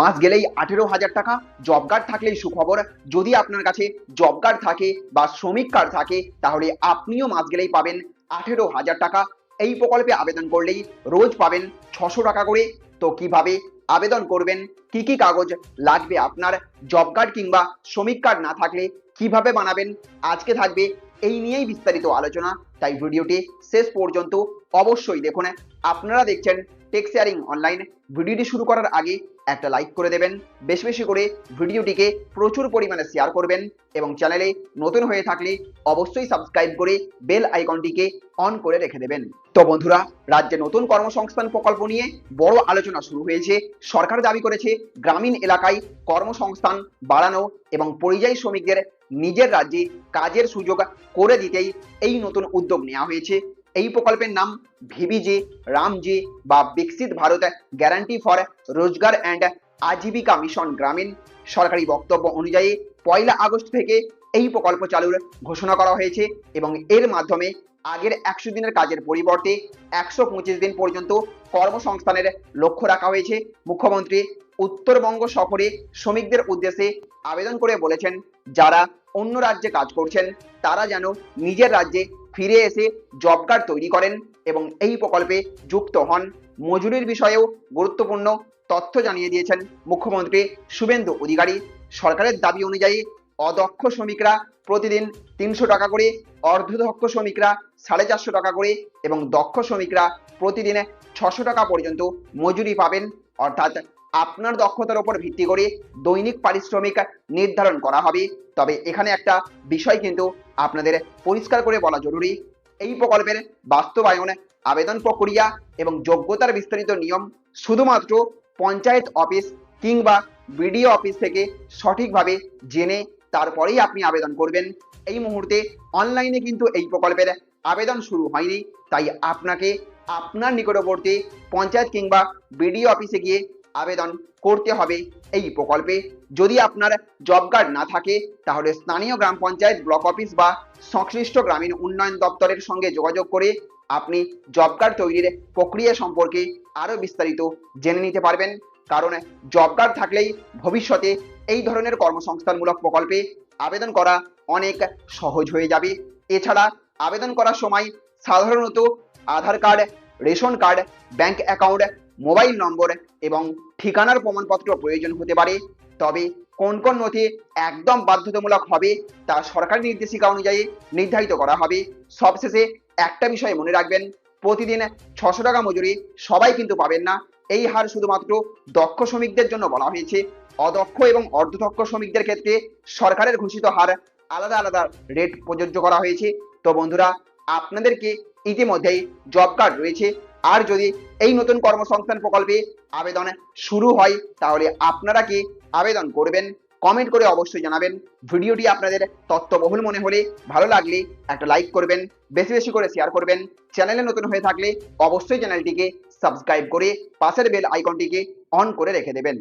মাস গেলেই 18,000 টাকা। Job card থাকলেই সুখবর। যদি আপনার কাছে জব কার্ড থাকে বা শ্রমিক কার্ড থাকে তাহলে আপনিও মাস গেলেই পাবেন 18,000 টাকা। এই প্রকল্পে আবেদন করলেই রোজ পাবেন 600 টাকা করে। তো কিভাবে আবেদন করবেন, কি কি কাগজ লাগবে আপনার, জব কার্ড কিংবা শ্রমিক কার্ড না থাকলে কিভাবে বানাবেন, আজকে থাকবে এই নিয়েই বিস্তারিত আলোচনা। তাই ভিডিওটি শেষ পর্যন্ত অবশ্যই দেখুন। আপনারা দেখছেন টেক শেয়ারিং অনলাইন। ভিডিওটি শুরু করার আগে একটা লাইক করে দেবেন, বেশি বেশি করে ভিডিওটিকে প্রচুর পরিমাণে শেয়ার করবেন এবং চ্যানেলে নতুন হয়ে থাকলে অবশ্যই সাবস্ক্রাইব করে বেল আইকনটিকে অন করে রেখে দেবেন। তো বন্ধুরা, রাজ্যে নতুন কর্মসংস্থান প্রকল্প নিয়ে বড় আলোচনা শুরু হয়েছে। সরকার দাবি করেছে গ্রামীণ এলাকায় কর্মসংস্থান বাড়ানো এবং পরিযায়ী শ্রমিকদের নিজের রাজ্যে কাজের সুযোগ করে দিতেই এই নতুন উদ্যোগ নেওয়া হয়েছে। এই প্রকল্পের নাম ভিবিজি রামজি বা বিকশিত ভারত গ্যারান্টি ফর রোজগার অ্যান্ড আজীবিকা মিশন গ্রামীণ। সরকারি বক্তব্য অনুযায়ী 1 আগস্ট থেকে এই প্রকল্প চালুর ঘোষণা করা হয়েছে এবং এর মাধ্যমে আগের 100 দিনের কাজের পরিবর্তে 125 দিন পর্যন্ত কর্মসংস্থানের লক্ষ্য রাখা হয়েছে। মুখ্যমন্ত্রী উত্তরবঙ্গ সফরে শ্রমিকদের উদ্দেশ্যে আবেদন করে বলেছেন, যারা অন্য রাজ্যে কাজ করছেন তারা যেন নিজের রাজ্যে ফিরে এসে জব কার্ড তৈরি করেন এবং এই প্রকল্পে যুক্ত হন। মজুরির বিষয়েও গুরুত্বপূর্ণ তথ্য জানিয়ে দিয়েছেন মুখ্যমন্ত্রী শুভেন্দু অধিকারী। সরকারের দাবি অনুযায়ী অদক্ষ শ্রমিকরা প্রতিদিন 300 টাকা করে, অর্ধদক্ষ শ্রমিকরা 450 টাকা করে এবং দক্ষ শ্রমিকরা প্রতিদিন 600 টাকা পর্যন্ত মজুরি পাবেন। অর্থাৎ আপনার দক্ষতার উপর ভিত্তি করে দৈনিক পারিশ্রমিক নির্ধারণ করা হবে। তবে এখানে একটা বিষয় কিন্তু আপনাদের পরিষ্কার করে বলা জরুরি, এই প্রকল্পের বাস্তবায়ন, আবেদন প্রক্রিয়া এবং যোগ্যতার বিস্তারিত নিয়ম শুধুমাত্র পঞ্চায়েত অফিস কিংবা বিডিও অফিস থেকে সঠিকভাবে জেনে তারপরেই আপনি আবেদন করবেন। এই মুহূর্তে অনলাইনে কিন্তু এই প্রকল্পের আবেদন শুরু হয়নি, তাই আপনাকে আপনার নিকটবর্তী পঞ্চায়েত কিংবা বিডিও অফিসে গিয়ে আবেদন করতে হবে এই প্রকল্পে। যদি আপনার জব কার্ড না থাকে তাহলে স্থানীয় গ্রাম পঞ্চায়েত, ব্লক অফিস বা সংশ্লিষ্ট গ্রামীণ উন্নয়ন দপ্তরের সঙ্গে যোগাযোগ করে আপনি জব কার্ড তৈরির প্রক্রিয়া সম্পর্কে আরো বিস্তারিত জেনে নিতে পারবেন। কারণ জব কার্ড থাকলেই ভবিষ্যতে এই ধরনের কর্মসংস্থানমূলক প্রকল্পে আবেদন করা অনেক সহজ হয়ে যাবে। এছাড়া আবেদন করার সময় সাধারণত Aadhaar card, ration card, bank account, mobile number এবং ঠিকানার প্রমাণপত্র প্রয়োজন হতে পারে। তবে কোন কোন নথি একদম বাধ্যতামূলক হবে তা সরকারি নির্দেশিকা অনুযায়ী নির্ধারিত করা হবে। সবশেষে একটা বিষয় মনে রাখবেন, প্রতিদিন 600 টাকা মজুরি সবাই কিন্তু পাবেন না। এই হার শুধুমাত্র দক্ষ শ্রমিকদের জন্য বলা হয়েছে। অদক্ষ এবং অর্ধদক্ষ শ্রমিকদের ক্ষেত্রে সরকারের ঘোষিত হার আলাদা আলাদা রেট প্রযোজ্য করা হয়েছে। তো বন্ধুরা, আপনাদেরকে ইতিমধ্যেই জব কার্ড রয়েছে, আর যদি এই নতুন কর্মসংস্থান প্রকল্পে আবেদন শুরু হয় তাহলে আপনারা কি আবেদন করবেন? কমেন্ট করে অবশ্যই জানাবেন। ভিডিওটি আপনাদের তথ্যবহুল মনে হলে, ভালো লাগলে একটা লাইক করবেন, বেশি বেশি করে শেয়ার করবেন। চ্যানেলে নতুন হয়ে থাকলে অবশ্যই চ্যানেলটিকে সাবস্ক্রাইব করে পাশের বেল আইকনটিকে অন করে রেখে দেবেন।